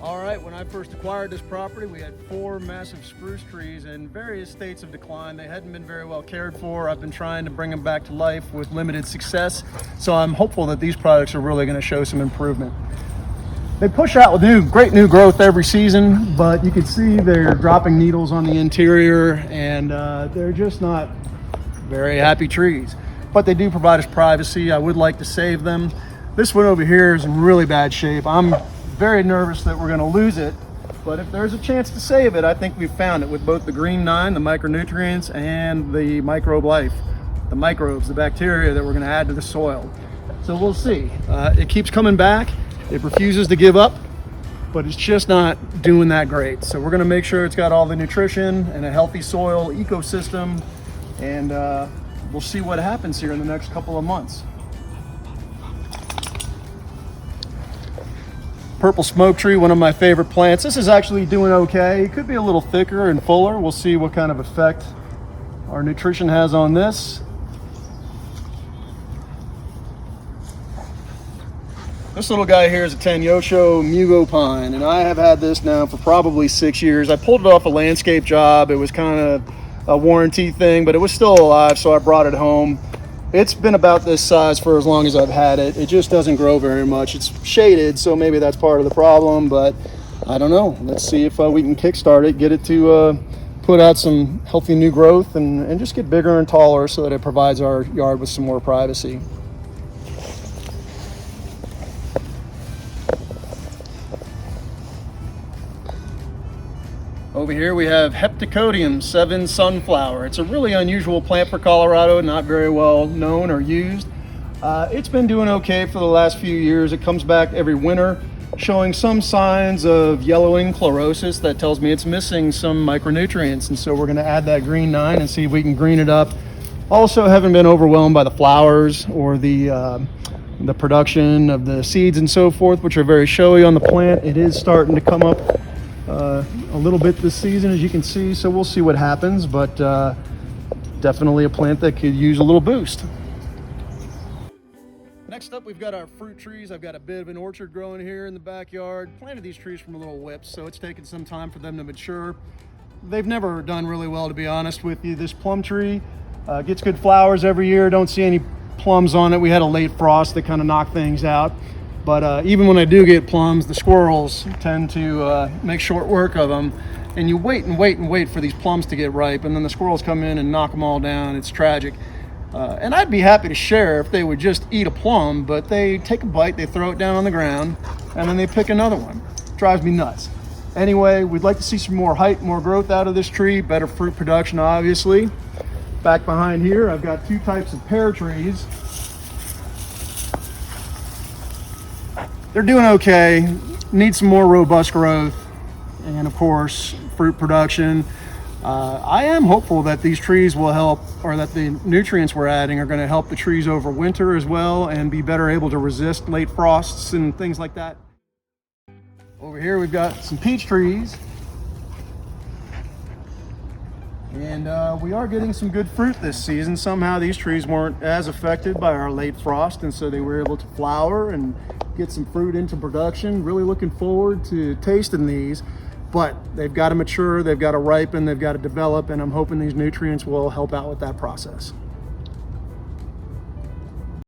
All right, when I first acquired this property, we had 4 massive spruce trees in various states of decline. They hadn't been very well cared for. I've been trying to bring them back to life with limited success. So I'm hopeful that these products are really going to show some improvement. They push out with great new growth every season, but you can see they're dropping needles on the interior, and they're just not very happy trees. But they do provide us privacy. I would like to save them. This one over here is in really bad shape. I'm very nervous that we're going to lose it, but if there's a chance to save it, I think we've found it with both the Green 9, the micronutrients, and the microbe life, the microbes, the bacteria that we're going to add to the soil. So we'll see. It keeps coming back. It refuses to give up, but it's just not doing that great. So we're going to make sure it's got all the nutrition and a healthy soil ecosystem, and we'll see what happens here in the next couple of months. Purple smoke tree, one of my favorite plants. This is actually doing okay. It could be a little thicker and fuller. We'll see what kind of effect our nutrition has on this. This little guy here is a Tanyosho Mugo pine, and I have had this now for probably 6 years. I pulled it off a landscape job. It was kind of a warranty thing, but it was still alive, so I brought it home. It's been about this size for as long as I've had it. It just doesn't grow very much. It's shaded, so maybe that's part of the problem, but I don't know. Let's see if we can kickstart it, get it to put out some healthy new growth and just get bigger and taller so that it provides our yard with some more privacy. Over here we have Heptacodium 7 sunflower. It's a really unusual plant for Colorado, not very well known or used. It's been doing okay for the last few years. It comes back every winter, showing some signs of yellowing chlorosis. That tells me it's missing some micronutrients, and so we're going to add that Green 9 and see if we can green it up. Also, haven't been overwhelmed by the flowers or the production of the seeds and so forth, which are very showy on the plant. It is starting to come up a little bit this season, as you can see, so we'll see what happens, but definitely a plant that could use a little boost. Next up, we've got our fruit trees. I've got a bit of an orchard growing here in the backyard. Planted these trees from little whips, so it's taken some time for them to mature. They've never done really well, to be honest with you. This plum tree gets good flowers every year. Don't see any plums on it. We had a late frost that kind of knocked things out. But even when I do get plums, the squirrels tend to make short work of them. And you wait and wait and wait for these plums to get ripe, and then the squirrels come in and knock them all down. It's tragic. And I'd be happy to share if they would just eat a plum, but they take a bite, they throw it down on the ground, and then they pick another one. It drives me nuts. Anyway, we'd like to see some more height, more growth out of this tree, better fruit production, obviously. Back behind here, I've got 2 types of pear trees. They're doing okay, need some more robust growth, and of course, fruit production. I am hopeful that these trees will help, or that the nutrients we're adding are going to help the trees over winter as well and be better able to resist late frosts and things like that. Over here we've got some peach trees, and we are getting some good fruit this season. Somehow these trees weren't as affected by our late frost, and so they were able to flower and get some fruit into production. Really looking forward to tasting these, but they've got to mature, they've got to ripen, they've got to develop, and I'm hoping these nutrients will help out with that process.